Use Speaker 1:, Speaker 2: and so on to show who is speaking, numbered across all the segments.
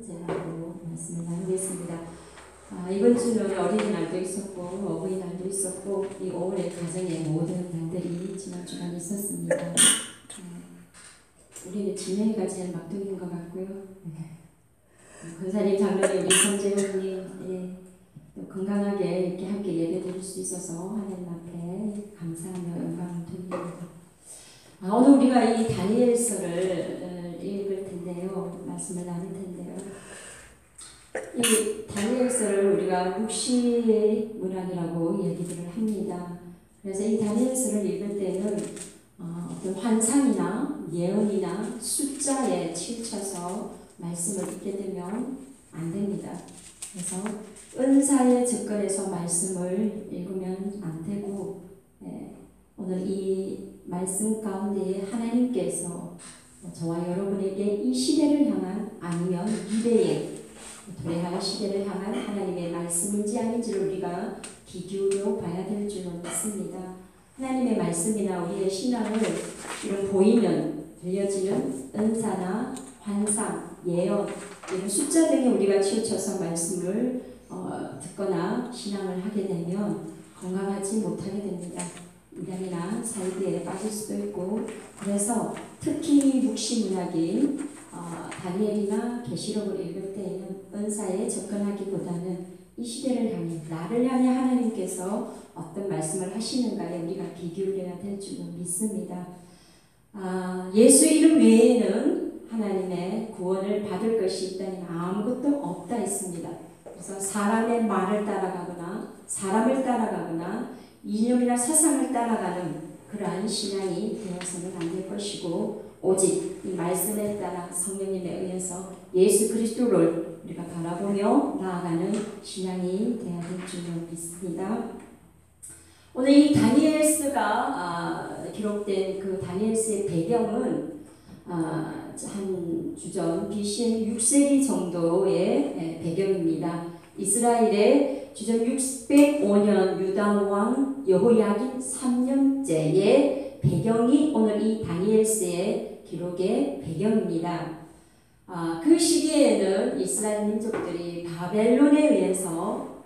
Speaker 1: 제목으로 말씀을 나누겠습니다. 이번 주는 어린이날도 있었고 어버이날도 있었고 이 5월의 가정의 모든 날들이 지난 주간 있었습니다. 우리는 진행이가 제일 막둥이인 것 같고요. 권사님, 장로님, 우리 선재훈님 또 건강하게 이렇게 함께 예배드릴 수 있어서 하나님 앞에 감사하며 영광을 드립니다. 오늘 우리가 이 다니엘서를 읽을 텐데요. 말씀을 나눌 텐데요. 이 다니엘서를 우리가 묵시의 문학이라고 얘기들을 합니다. 그래서 이 다니엘서를 읽을 때는 어떤 환상이나 예언이나 숫자에 치우쳐서 말씀을 읽게 되면 안 됩니다. 그래서 은사에 접근해서 말씀을 읽으면 안 되고, 오늘 이 말씀 가운데 하나님께서 저와 여러분에게 이 시대를 향한 아니면 미래의 도래할 시대를 향한 하나님의 말씀인지 아닌지를 우리가 귀 기울여 봐야 될 줄로 믿습니다. 하나님의 말씀이나 우리의 신앙을 이런 보이는, 들려지는 은사나 환상, 예언, 이런 숫자 등에 우리가 치우쳐서 말씀을 듣거나 신앙을 하게 되면 건강하지 못하게 됩니다. 이단이나 사이비에 빠질 수도 있고, 그래서 특히 묵시문학인 다니엘이나 계시록을 읽을 때에는 은사에 접근하기보다는 이 시대를 향해, 나를 향해 하나님께서 어떤 말씀을 하시는가에 우리가 귀 기울여야 될 줄 믿습니다. 예수 이름 외에는 하나님의 구원을 받을 것이 있다니 아무것도 없다 했습니다. 그래서 사람의 말을 따라가거나 사람을 따라가거나 이념이나 사상을 따라가는 그러한 신앙이 되어서는 안 될 것이고, 오직 이 말씀에 따라 성령님에 의해서 예수 그리스도를 우리가 바라보며 나아가는 신앙이 되어야 될 줄로 믿습니다. 오늘 이 다니엘서가 기록된 그 다니엘서의 배경은 한 주전 BC 6세기 정도의 배경입니다. 이스라엘의 주전 605년 유다왕 여호야긴 3년째의 배경이 오늘 이 다니엘서의 기록의 배경입니다. 그 시기에는 이스라엘 민족들이 바벨론에 의해서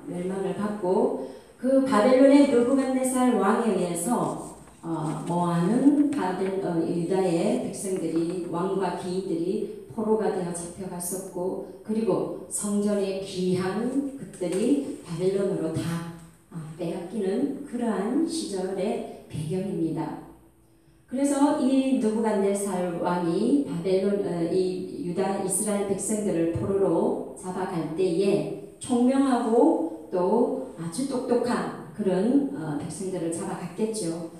Speaker 1: 멸망을 받고, 그 바벨론의 느부갓네살 왕에 의해서 모아는 유다의 백성들이, 왕과 귀인들이 포로가 되어 잡혀갔었고, 그리고 성전의 귀한 것들이 바벨론으로 다 빼앗기는 그러한 시절의 배경입니다. 그래서 이 느부갓네살 왕이 바벨론, 이 유다 이스라엘 백성들을 포로로 잡아갈 때에 총명하고 또 아주 똑똑한 그런 백성들을 잡아갔겠죠.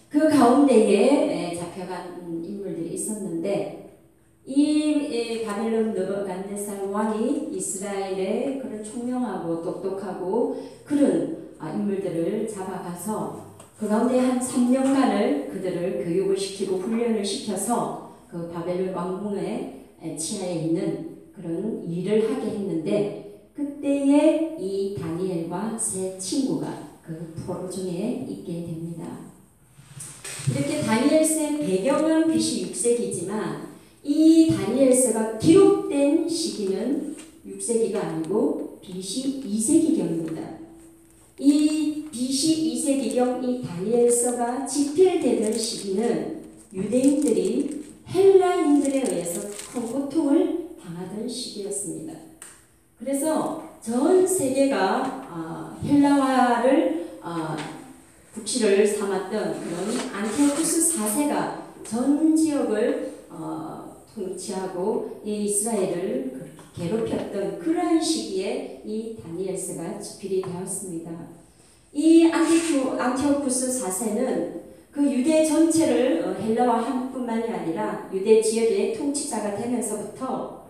Speaker 1: 그 가운데에 잡혀간 인물들이 있었는데, 이 바벨론 느부갓네살 왕이 이스라엘의 그런 총명하고 똑똑하고 그런 인물들을 잡아가서 그 가운데 한 3년간을 그들을 교육을 시키고 훈련을 시켜서 그 바벨론 왕궁의 치하에 있는 그런 일을 하게 했는데, 그때에 이 다니엘과 세 친구가 그 포로 중에 있게 됩니다. 이렇게 다니엘서의 배경은 BC 6세기지만 이 다니엘서가 기록된 시기는 6세기가 아니고 BC 2세기경입니다. 이 BC 2세기경 이 다니엘서가 집필되던 시기는 유대인들이 헬라인들에 의해서 큰 고통을 당하던 시기였습니다. 그래서 전 세계가 헬라화를 국시를 삼았던 그런 안티오쿠스 4세가 전 지역을 통치하고 이 이스라엘을 괴롭혔던 그러한 시기에 이 다니엘서가 집필이 되었습니다. 이 안티오쿠스 4세는 그 유대 전체를 헬라화한 뿐만이 아니라 유대 지역의 통치자가 되면서부터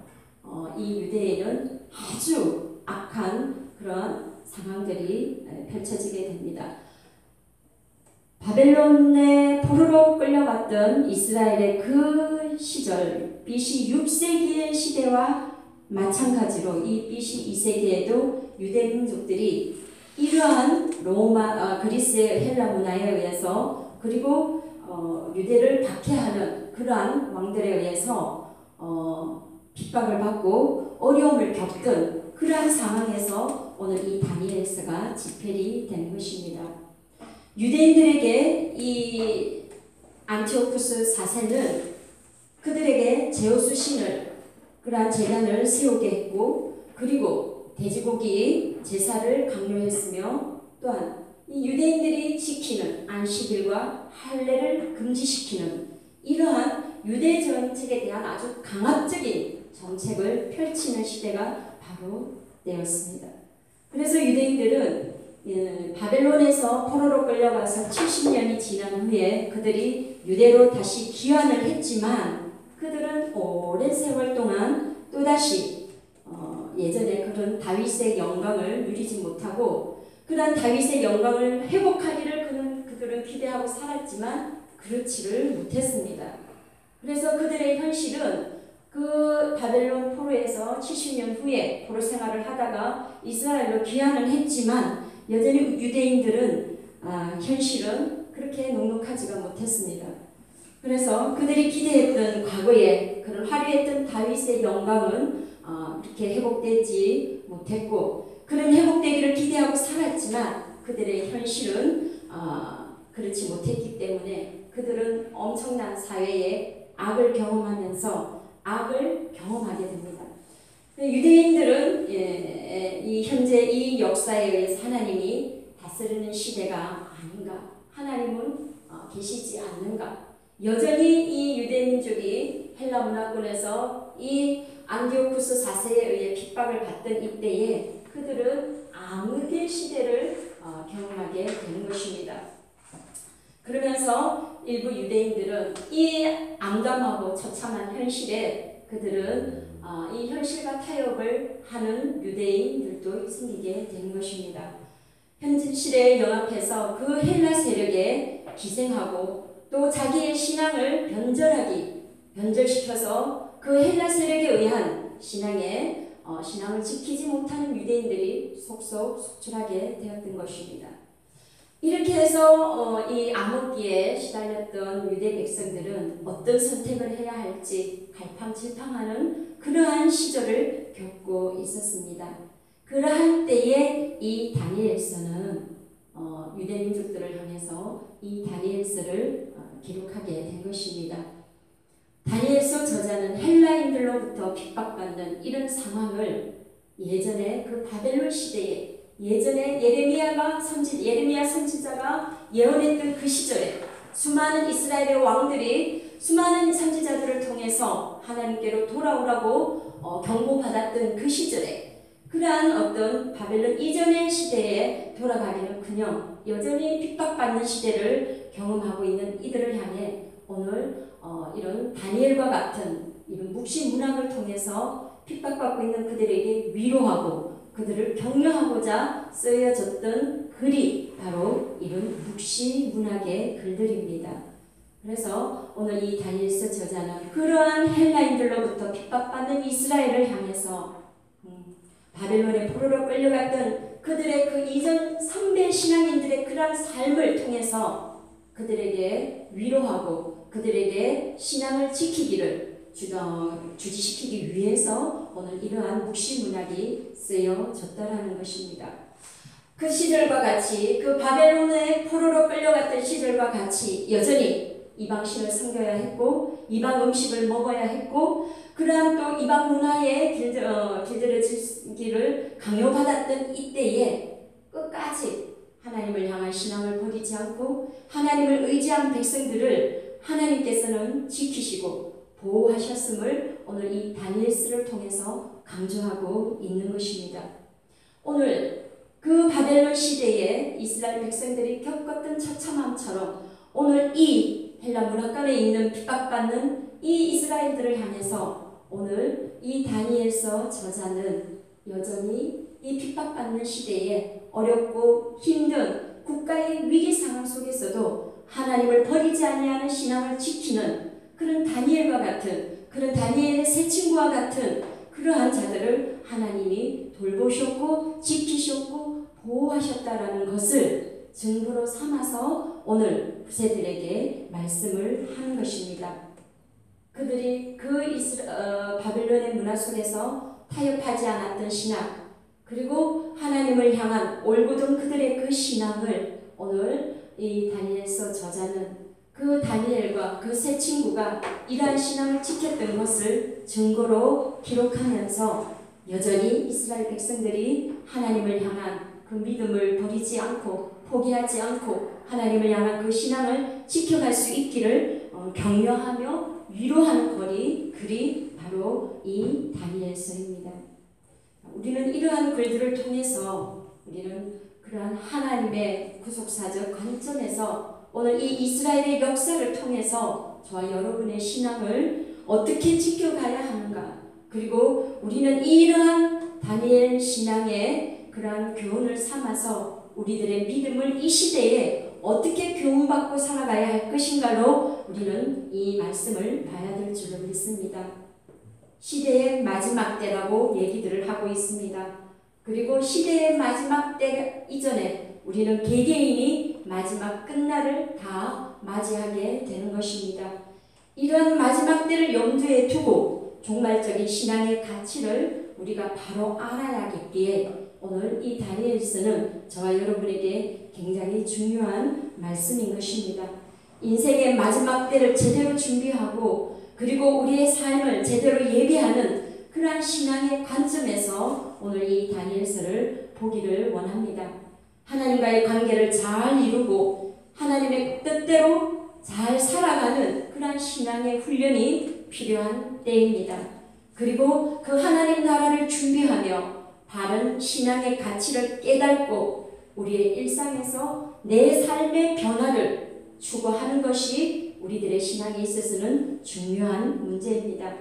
Speaker 1: 이 유대에는 아주 악한 그런 상황들이 펼쳐지게 됩니다. 바벨론에 포로로 끌려갔던 이스라엘의 그 시절 BC 6세기의 시대와 마찬가지로 이 BC 2세기에도 유대 민족들이 이러한 그리스의 헬라 문화에 의해서, 그리고 유대를 박해하는 그러한 왕들에 의해서 핍박을 받고 어려움을 겪던 그러한 상황에서 오늘 이 다니엘서가 집필이 된 것입니다. 유대인들에게 이 안티오쿠스 4세는 그들에게 제우스 신을 그러한 제단을 세우게 했고, 그리고 돼지고기 제사를 강요했으며, 또한 이 유대인들이 지키는 안식일과 할례를 금지시키는 이러한 유대 정책에 대한 아주 강압적인 정책을 펼치는 시대가 바로 되었습니다. 그래서 유대인들은 바벨론에서 포로로 끌려가서 70년이 지난 후에 그들이 유대로 다시 귀환을 했지만, 그들은 오랜 세월 동안 또다시 예전에 그런 다윗의 영광을 누리지 못하고, 그러한 다윗의 영광을 회복하기를 그들은 기대하고 살았지만 그렇지를 못했습니다. 그래서 그들의 현실은 그 바벨론 포로에서 70년 후에 포로 생활을 하다가 이스라엘로 귀환을 했지만, 여전히 유대인들은 현실은 그렇게 녹록하지가 못했습니다. 그래서 그들이 기대했던 과거에 그런 화려했던 다윗의 영광은 이렇게 회복되지 못했고, 그런 회복되기를 기대하고 살았지만 그들의 현실은 그렇지 못했기 때문에 그들은 엄청난 사회의 악을 경험하면서 악을 경험하게 됩니다. 유대인들은 이 현재 이 역사에 의해서 하나님이 다스리는 시대가 아닌가, 하나님은 계시지 않는가, 여전히 이 유대 민족이 헬라 문화권에서 이 안디오쿠스 4세에 의해 핍박을 받던 이때에 그들은 암흑의 시대를 경험하게 되는 것입니다. 그러면서 일부 유대인들은 이 암담하고 처참한 현실에 그들은 이 현실과 타협을 하는 유대인들도 생기게 된 것입니다. 현실에 연합해서 그 헬라 세력에 기생하고 또 자기의 신앙을 변절시켜서 그 헬라 세력에 의한 신앙을 지키지 못하는 유대인들이 속속 속출하게 되었던 것입니다. 이렇게 해서 이 암흑기에 시달렸던 유대 백성들은 어떤 선택을 해야 할지 갈팡질팡하는 그러한 시절을 겪고 있었습니다. 그러한 때에 이 다니엘서는 유대 민족들을 향해서 이 다니엘서를 기록하게 된 것입니다. 다니엘서 저자는 헬라인들로부터 핍박받는 이런 상황을 예전에 그 바벨론 시대에 예전에 예레미야 선지자가 예언했던 그 시절에 수많은 이스라엘의 왕들이 수많은 선지자들을 통해서 하나님께로 돌아오라고 경고받았던 그 시절에 그러한 어떤 바벨론 이전의 시대에 돌아가기는커녕 여전히 핍박받는 시대를 경험하고 있는 이들을 향해 오늘 이런 다니엘과 같은 이런 묵시 문학을 통해서 핍박받고 있는 그들에게 위로하고 그들을 격려하고자 쓰여졌던 글이 바로 이런 묵시 문학의 글들입니다. 그래서 오늘 이 다니엘서 저자는 그러한 헬라인들로부터 핍박받는 이스라엘을 향해서 바벨론의 포로로 끌려갔던 그들의 그 이전 선배 신앙인들의 그러한 삶을 통해서 그들에게 위로하고 그들에게 신앙을 지키기를 주지시키기 위해서 오늘 이러한 묵시 문학이 쓰여졌다라는 것입니다. 그 시절과 같이 그 바벨론의 포로로 끌려갔던 시절과 같이 여전히 이방신을 섬겨야 했고 이방 음식을 먹어야 했고 그러한 또 이방 문화에 길들여지기를 강요받았던 이때에 끝까지 하나님을 향한 신앙을 버리지 않고 하나님을 의지한 백성들을 하나님께서는 지키시고 보호하셨음을 오늘 이 다니엘서를 통해서 강조하고 있는 것입니다. 오늘 그 바벨론 시대에 이스라엘 백성들이 겪었던 처참함처럼 오늘 이 헬라 문화권에 있는 핍박받는 이 이스라엘들을 향해서 오늘 이 다니엘서 저자는 여전히 이 핍박받는 시대에 어렵고 힘든 국가의 위기 상황 속에서도 하나님을 버리지 아니하는 신앙을 지키는 그런 다니엘과 같은 그런 다니엘의 세 친구와 같은 그러한 자들을 하나님이 돌보셨고 지키셨고 보호하셨다라는 것을 증거로 삼아서 오늘 후세들에게 말씀을 하는 것입니다. 그들이 바빌론의 문화 속에서 타협하지 않았던 신앙, 그리고 하나님을 향한 올곧은 그들의 그 신앙을 오늘 이 다니엘서 저자는 그 다니엘과 그 세 친구가 이러한 신앙을 지켰던 것을 증거로 기록하면서 여전히 이스라엘 백성들이 하나님을 향한 그 믿음을 버리지 않고 포기하지 않고 하나님을 향한 그 신앙을 지켜갈 수 있기를 격려하며 위로하는 글이 바로 이 다니엘서입니다. 우리는 이러한 글들을 통해서 우리는 그러한 하나님의 구속사적 관점에서 오늘 이 이스라엘의 역사를 통해서 저와 여러분의 신앙을 어떻게 지켜가야 하는가, 그리고 우리는 이러한 다니엘 신앙의 그러한 교훈을 삼아서 우리들의 믿음을 이 시대에 어떻게 교훈받고 살아가야 할 것인가로 우리는 이 말씀을 봐야 될 줄로 믿습니다. 시대의 마지막 때라고 얘기들을 하고 있습니다. 그리고 시대의 마지막 때 이전에 우리는 개개인이 마지막 끝날을 다 맞이하게 되는 것입니다. 이런 마지막 때를 염두에 두고 종말적인 신앙의 가치를 우리가 바로 알아야겠기에 오늘 이 다니엘서는 저와 여러분에게 굉장히 중요한 말씀인 것입니다. 인생의 마지막 때를 제대로 준비하고 그리고 우리의 삶을 제대로 예비하는 그러한 신앙의 관점에서 오늘 이 다니엘서를 보기를 원합니다. 하나님과의 관계를 잘 이루고 하나님의 뜻대로 잘 살아가는 그러한 신앙의 훈련이 필요한 때입니다. 그리고 그 하나님 나라를 준비하며 바른 신앙의 가치를 깨닫고 우리의 일상에서 내 삶의 변화를 추구하는 것이 우리들의 신앙에 있어서는 중요한 문제입니다.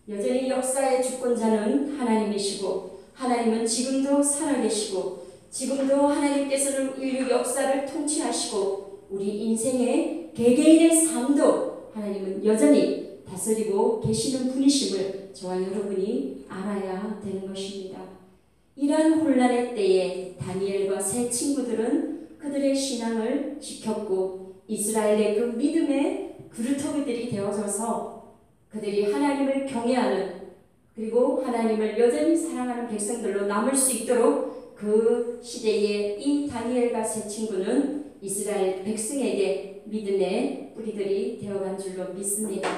Speaker 1: 여전히 역사의 주권자는 하나님이시고 하나님은 지금도 살아계시고 지금도 하나님께서는 인류 역사를 통치하시고 우리 인생의 개개인의 삶도 하나님은 여전히 다스리고 계시는 분이심을 저와 여러분이 알아야 되는 것입니다. 이러한 혼란의 때에 다니엘과 세 친구들은 그들의 신앙을 지켰고 이스라엘의 그 믿음의 그루터기들이 되어져서 그들이 하나님을 경외하는 그리고 하나님을 여전히 사랑하는 백성들로 남을 수 있도록 그 시대에 이 다니엘과 세 친구는 이스라엘 백성에게 믿음의 뿌리들이 되어간 줄로 믿습니다.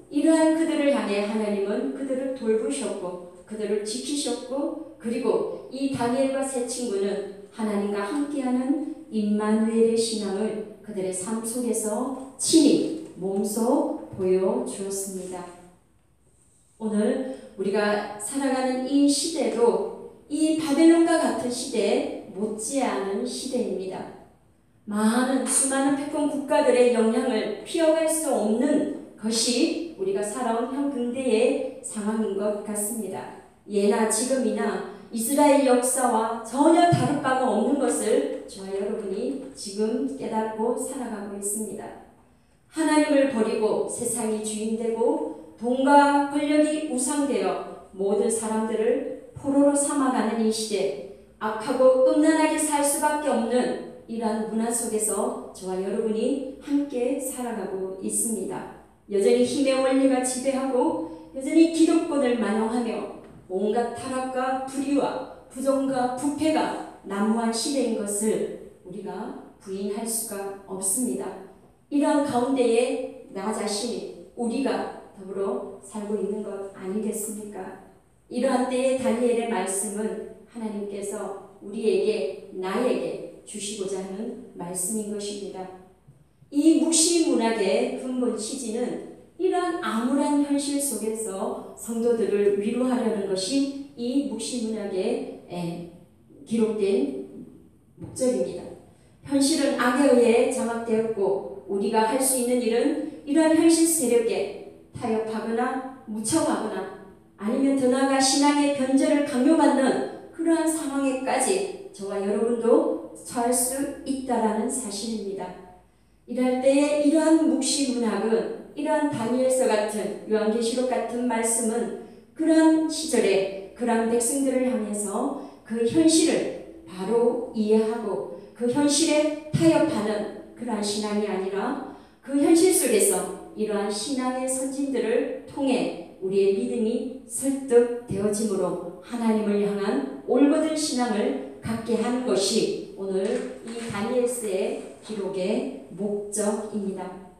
Speaker 1: 이러한 그들을 향해 하나님은 그들을 돌보셨고 그들을 지키셨고 그리고 이 다니엘과 세 친구는 하나님과 함께하는 임마누엘의 신앙을 그들의 삶 속에서 친히 몸소 보여주었습니다. 오늘 우리가 살아가는 이 시대도 이 바벨론과 같은 시대에 못지않은 시대입니다. 수많은 패권 국가들의 영향을 피해갈 수 없는 것이 우리가 살아온 현근대의 상황인 것 같습니다. 예나 지금이나 이스라엘 역사와 전혀 다를 바가 없는 것을 저와 여러분이 지금 깨닫고 살아가고 있습니다. 하나님을 버리고 세상이 주인되고 돈과 권력이 우상되어 모든 사람들을 포로로 삼아가는 이 시대, 악하고 음란하게 살 수밖에 없는 이러한 문화 속에서 저와 여러분이 함께 살아가고 있습니다. 여전히 힘의 원리가 지배하고 여전히 기득권을 만영하며 온갖 타락과 불의와 부정과 부패가 난무한 시대인 것을 우리가 부인할 수가 없습니다. 이러한 가운데에 나 자신이 우리가 더불어 살고 있는 것 아니겠습니까? 이러한 때에 다니엘의 말씀은 하나님께서 우리에게 나에게 주시고자 하는 말씀인 것입니다. 이 묵시문학의 근본 취지는 이러한 암울한 현실 속에서 성도들을 위로하려는 것이 이 묵시문학에 기록된 목적입니다. 현실은 악에 의해 장악되었고 우리가 할 수 있는 일은 이러한 현실 세력에 타협하거나 묻혀가거나 아니면 더 나아가 신앙의 변절을 강요받는 그러한 상황에까지 저와 여러분도 처할 수 있다라는 사실입니다. 이럴 때에 이러한 묵시문학은 이러한 다니엘서 같은 요한계시록 같은 말씀은 그러한 시절에 그러한 백성들을 향해서 그 현실을 바로 이해하고 그 현실에 타협하는 그러한 신앙이 아니라 그 현실 속에서 이러한 신앙의 선진들을 통해 우리의 믿음이 설득되어지므로 하나님을 향한 올곧은 신앙을 갖게 하는 것이 오늘 이 다니엘서의 기록의 목적입니다.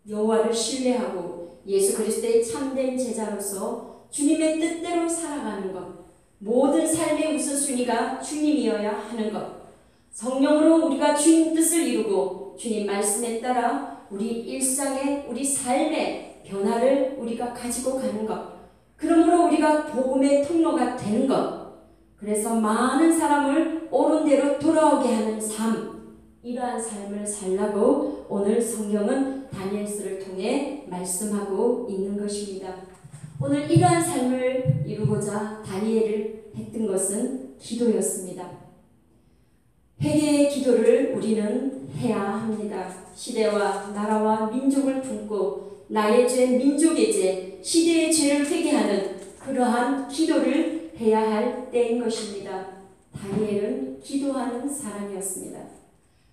Speaker 1: 여호와를 신뢰하고 예수 그리스도의 참된 제자로서 주님의 뜻대로 살아가는 것, 모든 삶의 우선순위가 주님이어야 하는 것, 성령으로 우리가 주님 뜻을 이루고 주님 말씀에 따라 우리 일상의 우리 삶의 변화를 우리가 가지고 가는 것, 그러므로 우리가 복음의 통로가 되는 것, 그래서 많은 사람을 옳은 대로 돌아오게 하는 삶, 이러한 삶을 살라고 오늘 성경은 다니엘서를 통해 말씀하고 있는 것입니다. 오늘 이러한 삶을 이루고자 다니엘을 했던 것은 기도였습니다. 회개의 기도를 우리는 해야 합니다. 시대와 나라와 민족을 품고 나의 죄, 민족의 죄, 시대의 죄를 회개하는 그러한 기도를 해야 할 때인 것입니다. 다니엘은 기도하는 사람이었습니다.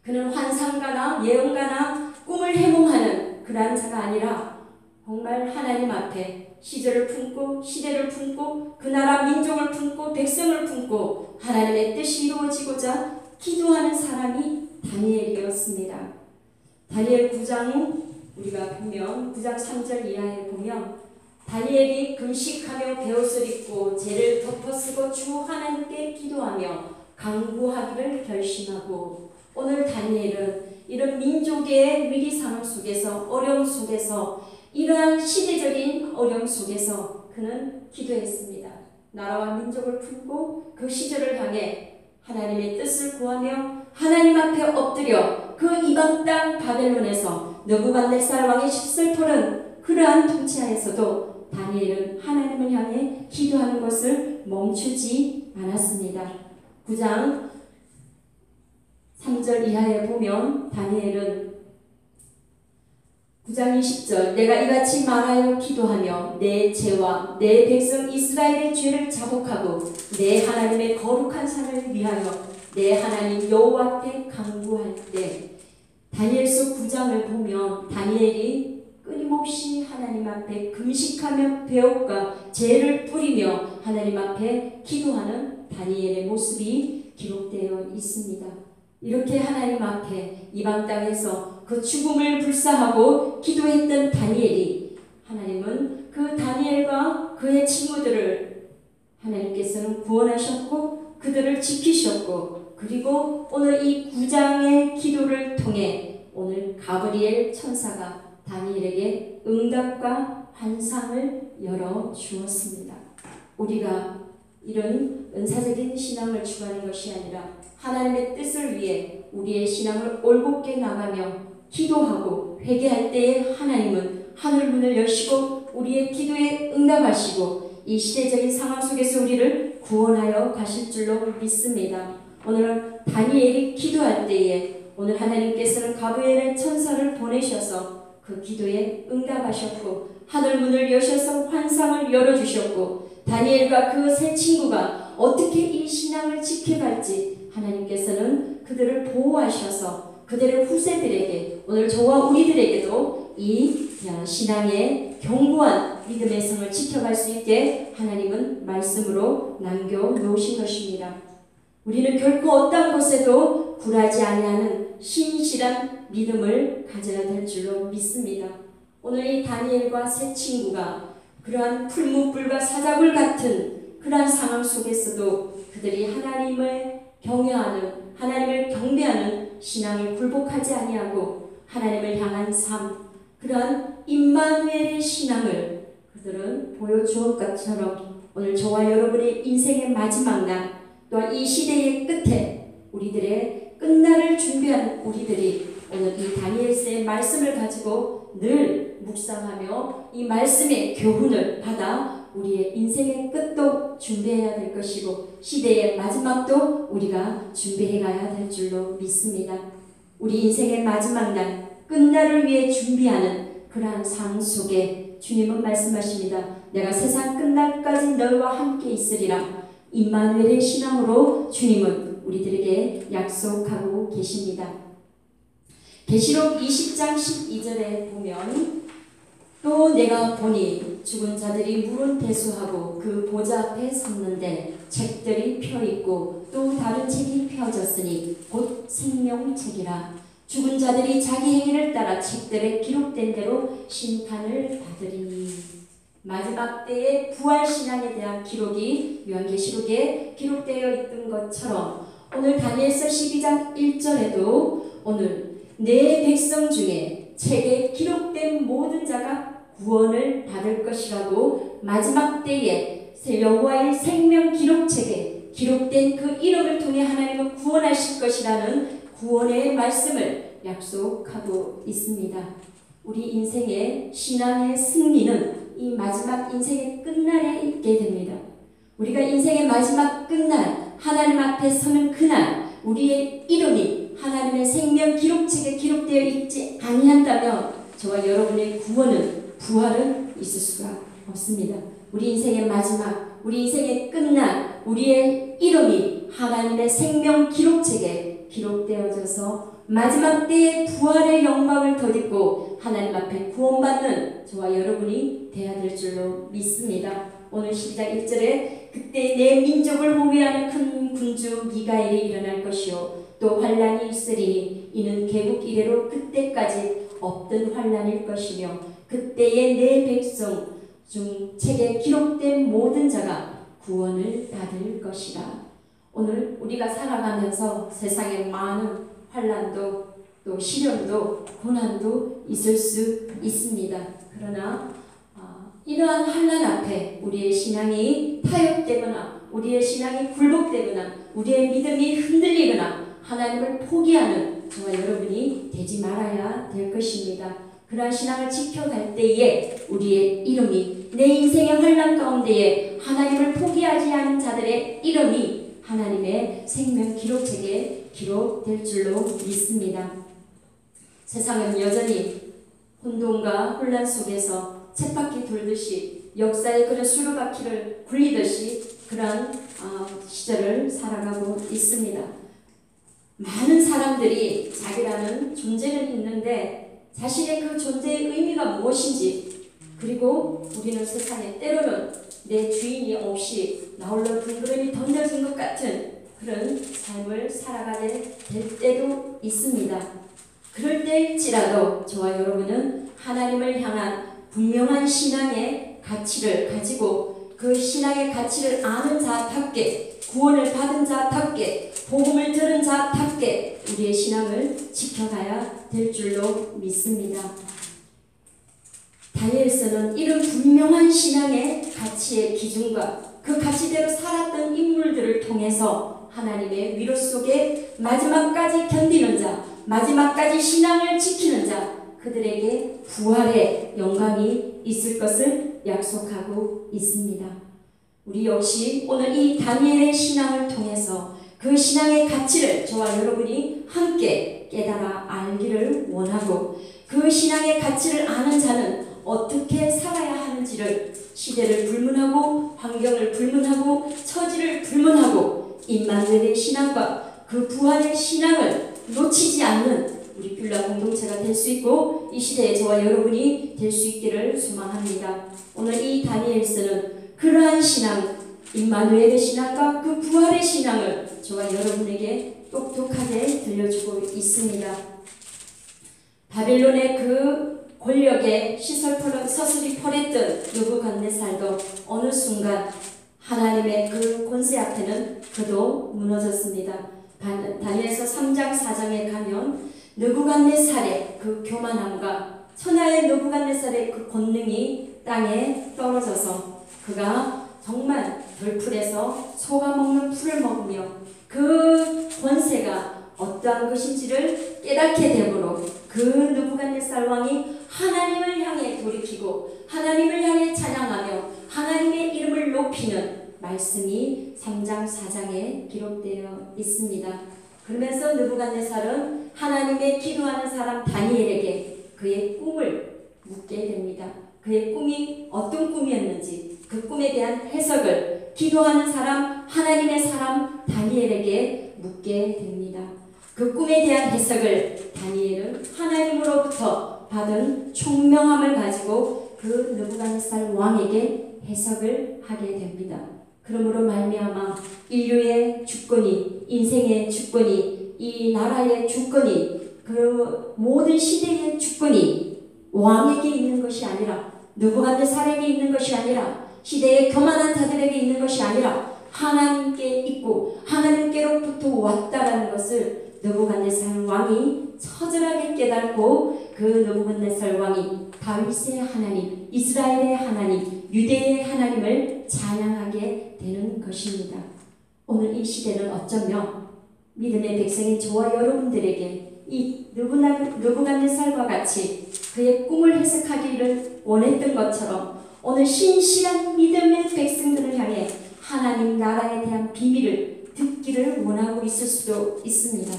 Speaker 1: 그는 환상가나 예언가나 꿈을 해몽하는 그러한 자가 아니라 정말 하나님 앞에 시절을 품고 시대를 품고 그 나라 민족을 품고 백성을 품고 하나님의 뜻이 이루어지고자 기도하는 사람이 다니엘이었습니다. 다니엘 9장 우리가 보면 9장 3절 이하에 보면 다니엘이 금식하며 베옷을 입고 죄를 덮어쓰고 주 하나님께 기도하며 강구하기를 결심하고 오늘 다니엘은 이런 민족의 위기 상황 속에서 어려움 속에서 이러한 시대적인 어려움 속에서 그는 기도했습니다. 나라와 민족을 품고 그 시절을 향해 하나님의 뜻을 구하며 하나님 앞에 엎드려 그 이방 땅 바벨론에서 느부갓네살 왕의 십설포는 그러한 통치하에서도 다니엘은 하나님을 향해 기도하는 것을 멈추지 않았습니다. 9장 3절 이하에 보면 다니엘은 9장 20절 내가 이같이 말하여 기도하며 내 죄와 내 백성 이스라엘의 죄를 자복하고 내 하나님의 거룩한 산을 위하여 내 하나님 여호와 앞에 간구할 때 다니엘서 9장을 보면 다니엘이 끊임없이 하나님 앞에 금식하며 배옥과 죄를 뿌리며 하나님 앞에 기도하는 다니엘의 모습이 기록되어 있습니다. 이렇게 하나님 앞에 이방 땅에서 그 죽음을 불사하고 기도했던 다니엘이 하나님은 그 다니엘과 그의 친구들을 하나님께서는 구원하셨고 그들을 지키셨고 그리고 오늘 이 9장의 기도를 통해 오늘 가브리엘 천사가 다니엘에게 응답과 환상을 열어주었습니다. 우리가 이런 은사적인 신앙을 추구하는 것이 아니라 하나님의 뜻을 위해 우리의 신앙을 올곧게 나가며 기도하고 회개할 때에 하나님은 하늘문을 여시고 우리의 기도에 응답하시고 이 시대적인 상황 속에서 우리를 구원하여 가실 줄로 믿습니다. 오늘은 다니엘이 기도할 때에 오늘 하나님께서는 가브리엘의 천사를 보내셔서 그 기도에 응답하셨고 하늘문을 여셔서 환상을 열어주셨고 다니엘과 그 세 친구가 어떻게 이 신앙을 지켜갈지 하나님께서는 그들을 보호하셔서 그들의 후세들에게 오늘 저와 우리들에게도 이 신앙의 견고한 믿음의 성을 지켜갈 수 있게 하나님은 말씀으로 남겨놓으신 것입니다. 우리는 결코 어떤 것에도 굴하지 아니하는 신실한 믿음을 가져야 될 줄로 믿습니다. 오늘 이 다니엘과 세 친구가 그러한 풀무불과 사자굴 같은 그러한 상황 속에서도 그들이 하나님을 경외하는 하나님을 경배하는 신앙을 굴복하지 아니하고 하나님을 향한 삶 그러한 임마누엘의 신앙을 그들은 보여주었 것처럼 오늘 저와 여러분의 인생의 마지막 날 또한 이 시대의 끝에 우리들의 끝날을 준비하는 우리들이 오늘 이 다니엘서의 말씀을 가지고 늘 묵상하며 이 말씀의 교훈을 받아 우리의 인생의 끝도 준비해야 될 것이고 시대의 마지막도 우리가 준비해 가야 될 줄로 믿습니다. 우리 인생의 마지막 날 끝날을 위해 준비하는 그러한 상 속에 주님은 말씀하십니다. 내가 세상 끝날까지 너희와 함께 있으리라. 임마누엘의 신앙으로 주님은 우리들에게 약속하고 계십니다. 계시록 20장 12절에 보면 또 내가 보니 죽은 자들이 물은 대수하고 그 보좌 앞에 섰는데 책들이 펴있고 또 다른 책이 펴졌으니 곧 생명책이라. 죽은 자들이 자기 행위를 따라 책들에 기록된 대로 심판을 받으리니. 마지막 때의 부활신앙에 대한 기록이 요한계시록에 기록되어 있던 것처럼 오늘 다니엘서 12장 1절에도 오늘 내 백성 중에 책에 기록된 모든 자가 구원을 받을 것이라고 마지막 때에 여호와의 생명 기록책에 기록된 그 이름을 통해 하나님은 구원하실 것이라는 구원의 말씀을 약속하고 있습니다. 우리 인생의 신앙의 승리는 이 마지막 인생의 끝날에 있게 됩니다. 우리가 인생의 마지막 끝날 하나님 앞에 서는 그날 우리의 이름이 하나님의 생명 기록책에 기록되어 있지 아니한다면 저와 여러분의 구원은 부활은 있을 수가 없습니다. 우리 인생의 마지막, 우리 인생의 끝날 우리의 이름이 하나님의 생명 기록책에 기록되어져서 마지막 때의 부활의 영광을 덧입고 하나님 앞에 구원받는 저와 여러분이 되어야 될 줄로 믿습니다. 오늘 12장 1절에 그때 내 민족을 호위하는 큰 군주 미가엘이 일어날 것이요 또 환란이 있으리니 이는 개국 이래로 그때까지 없던 환란일 것이며 그때의 내 백성 중 책에 기록된 모든 자가 구원을 받을 것이라. 오늘 우리가 살아가면서 세상에 많은 환란도 또 시련도 고난도 있을 수 있습니다. 그러나 이러한 환란 앞에 우리의 신앙이 타협되거나 우리의 신앙이 굴복되거나 우리의 믿음이 흔들리거나 하나님을 포기하는 저와 여러분이 되지 말아야 될 것입니다. 그러한 신앙을 지켜갈 때에 우리의 이름이 내 인생의 환란 가운데에 하나님을 포기하지 않은 자들의 이름이 하나님의 생명 기록책에 기록될 줄로 믿습니다. 세상은 여전히 혼돈과 혼란 속에서 쳇바퀴 돌듯이 역사의 그런 수르바퀴를 굴리듯이 그런 시절을 살아가고 있습니다. 많은 사람들이 자기라는 존재는 있는데 자신의 그 존재의 의미가 무엇인지, 그리고 우리는 세상에 때로는 내 주인이 없이 나 홀로 둥그러니 던져진 것 같은 그런 삶을 살아가게 될 때도 있습니다. 그럴 때일지라도 저와 여러분은 하나님을 향한 분명한 신앙의 가치를 가지고 그 신앙의 가치를 아는 자답게, 구원을 받은 자답게, 복음을 들은 자답게 우리의 신앙을 지켜가야 될 줄로 믿습니다. 다니엘서는 이런 분명한 신앙의 가치의 기준과 그 가치대로 살았던 인물들을 통해서 하나님의 위로 속에 마지막까지 견디는 자, 마지막까지 신앙을 지키는 자, 그들에게 부활의 영광이 있을 것을 약속하고 있습니다. 우리 역시 오늘 이 다니엘의 신앙을 통해서 그 신앙의 가치를 저와 여러분이 함께 깨달아 알기를 원하고, 그 신앙의 가치를 아는 자는 어떻게 살아야 하는지를 시대를 불문하고 환경을 불문하고 처지를 불문하고 임마누엘의 신앙과 그 부활의 신앙을 놓치지 않는 우리 뷰라 공동체가 될 수 있고 이 시대에 저와 여러분이 될 수 있기를 소망합니다. 오늘 이 다니엘서는 그러한 신앙, 임마누엘의 신앙과 그 부활의 신앙을 저와 여러분에게 똑똑하게 들려주고 있습니다. 바벨론의 그 권력에 서슬이 펄했던 느부갓네살도 어느 순간 하나님의 그 권세 앞에는 그도 무너졌습니다. 다니엘서 3장 4장에 가면 느부갓네살의 그 교만함과 천하의 느부갓네살의 그 권능이 땅에 떨어져서 그가 정말 덜풀에서 소가 먹는 풀을 먹으며 그 권세가 어떠한 것인지를 깨닫게 되므로 그 느부갓네살 왕이 하나님을 향해 돌이키고 하나님을 향해 찬양하며 하나님의 이름을 높이는 말씀이 3장 4장에 기록되어 있습니다. 그러면서 느부갓네살은 하나님의 기도하는 사람 다니엘에게 그의 꿈을 묻게 됩니다. 그의 꿈이 어떤 꿈이었는지 그 꿈에 대한 해석을 기도하는 사람, 하나님의 사람 다니엘에게 묻게 됩니다. 그 꿈에 대한 해석을 다니엘은 하나님으로부터 받은 총명함을 가지고 그 느부갓네살 왕에게 해석을 하게 됩니다. 그러므로 말미암아 인류의 주권이, 인생의 주권이, 이 나라의 주권이, 그 모든 시대의 주권이 왕에게 있는 것이 아니라, 느부갓네살에게 있는 것이 아니라, 시대의 교만한 자들에게 있는 것이 아니라 하나님께 있고 하나님께로부터 왔다라는 것을 느부갓네살 왕이 처절하게 깨닫고, 그 느부갓네살 왕이 다윗의 하나님, 이스라엘의 하나님, 유대의 하나님을 찬양하게 되는 것입니다. 오늘 이 시대는 어쩌면 믿음의 백성인 저와 여러분들에게 이 느부갓네살과 같이 그의 꿈을 해석하기를 원했던 것처럼 오늘 신실한 믿음의 백성들을 향해 하나님 나라에 대한 비밀을 듣기를 원하고 있을 수도 있습니다.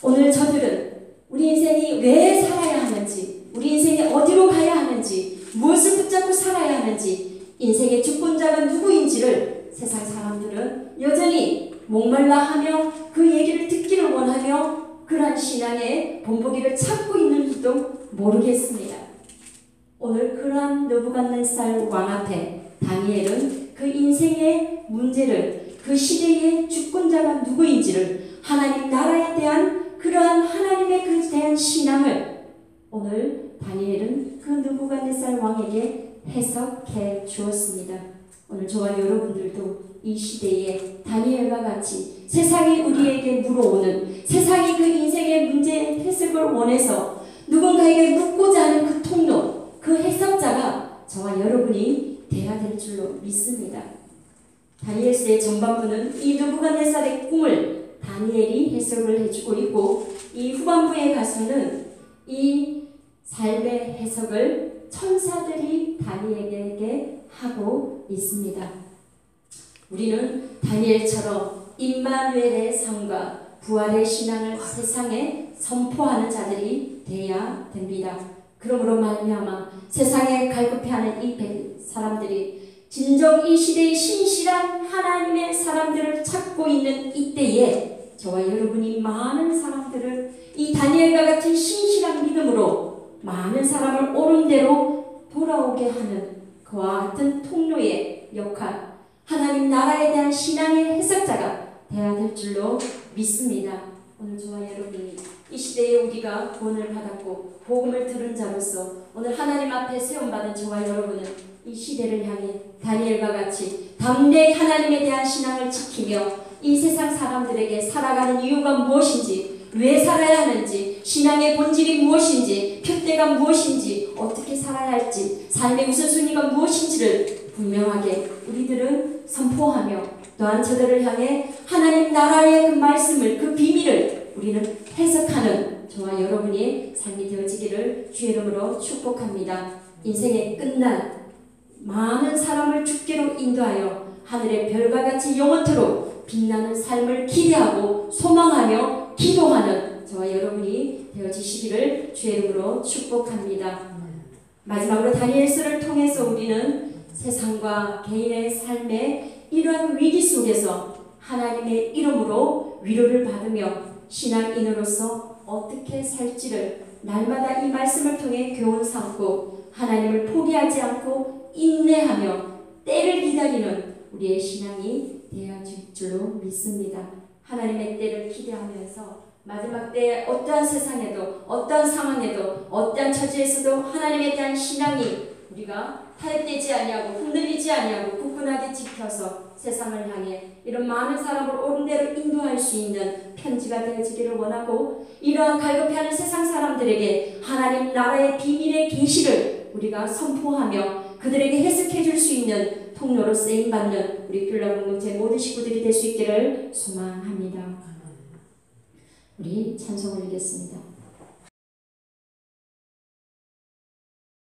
Speaker 1: 오늘 저들은 우리 인생이 왜 살아야 하는지, 우리 인생이 어디로 가야 하는지, 무엇을 붙잡고 살아야 하는지, 인생의 주권자가 누구인지를 세상 사람들은 여전히 목말라 하며 그 얘기를 듣기를 원하며 그러한 신앙의 본보기를 찾고 있는지도 모르겠습니다. 오늘 그러한 느부갓네살 왕 앞에 다니엘은 그 인생의 문제를, 그 시대의 주권자가 누구인지를, 하나님 나라에 대한 그러한 하나님의 그에 대한 신앙을 오늘 다니엘은 그 느부갓네살 왕에게 해석해 주었습니다. 오늘 저와 여러분들도 이 시대에 다니엘과 같이 세상이 우리에게 물어오는, 세상이 그 인생의 문제 해석을 원해서 누군가에게 묻고자 하는 그 통로, 그 해석자가 저와 여러분이 되어야 될 줄로 믿습니다. 다니엘서의 전반부는 이 느부갓네살의 꿈을 다니엘이 해석을 해주고 있고, 이 후반부에 가서는 이 삶의 해석을 천사들이 다니엘에게 하고 있습니다. 우리는 다니엘처럼 임마누엘의 삶과 부활의 신앙을 세상에 선포하는 자들이 되어야 됩니다. 그러므로 말미암아 세상에 갈급해하는 이 사람들이 진정 이 시대의 신실한 하나님의 사람들을 찾고 있는 이때에 저와 여러분이 많은 사람들을 이 다니엘과 같은 신실한 믿음으로 많은 사람을 옳은 대로 돌아오게 하는 그와 같은 통로의 역할, 하나님 나라에 대한 신앙의 해석자가 되어야 될 줄로 믿습니다. 오늘 저와 여러분이 이 시대에 우리가 구원을 받았고 복음을 들은 자로서 오늘 하나님 앞에 세움받은 저와 여러분은 이 시대를 향해 다니엘과 같이 담대히 하나님에 대한 신앙을 지키며 이 세상 사람들에게 살아가는 이유가 무엇인지, 왜 살아야 하는지, 신앙의 본질이 무엇인지, 표대가 무엇인지, 어떻게 살아야 할지, 삶의 우선순위가 무엇인지를 분명하게 우리들은 선포하며 또한 저들을 향해 하나님 나라의 그 말씀을, 그 비밀을 우리는 해석하는 저와 여러분의 삶이 되어지기를 주의 이름으로 축복합니다. 인생의 끝날 많은 사람을 주께로 인도하여 하늘의 별과 같이 영원토록 빛나는 삶을 기대하고 소망하며 기도하는 저와 여러분이 되어지시기를 주의 이름으로 축복합니다. 마지막으로 다니엘서를 통해서 우리는 세상과 개인의 삶의 이러한 위기 속에서 하나님의 이름으로 위로를 받으며 신앙인으로서 어떻게 살지를 날마다 이 말씀을 통해 교훈 삼고 하나님을 포기하지 않고 인내하며 때를 기다리는 우리의 신앙이 되어질 줄로 믿습니다. 하나님의 때를 기대하면서 마지막 때에 어떠한 세상에도, 어떠한 상황에도, 어떠한 처지에서도 하나님에 대한 신앙이 우리가 타협되지 아니하고 흔들리지 아니하고 굳건하게 지켜서 세상을 향해 이런 많은 사람을 옳은 대로 인도할 수 있는 편지가 되어지기를 원하고, 이러한 갈급해하는 세상 사람들에게 하나님 나라의 비밀의 계시를 우리가 선포하며 그들에게 해석해 줄 수 있는 통로로 쓰임받는 우리 귤라 공동체 모든 식구들이 될 수 있기를 소망합니다. 우리 찬송을 읽겠습니다.